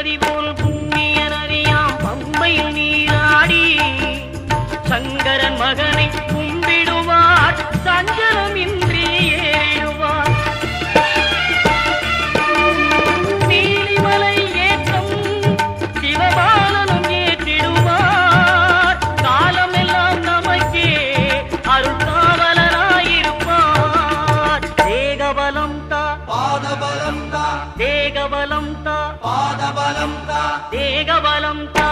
நதி போல் புண்ணிய நதியாம் பம்பையில் நீராடி சங்கரன் மகனை கும்பிடுவார் சஞ்சலமின்றி ஏறிடுவார். நீலிமலை ஏற்றம் சிவபாலனும் ஏற்றிடுவார். காலமெல்லாம் நமக்கே அருள்காவலனாயிருப்பார். தேகபலம் தா பாதபலம் தா தேகபலம் தா பாதபலம் தா தேகபலம் தா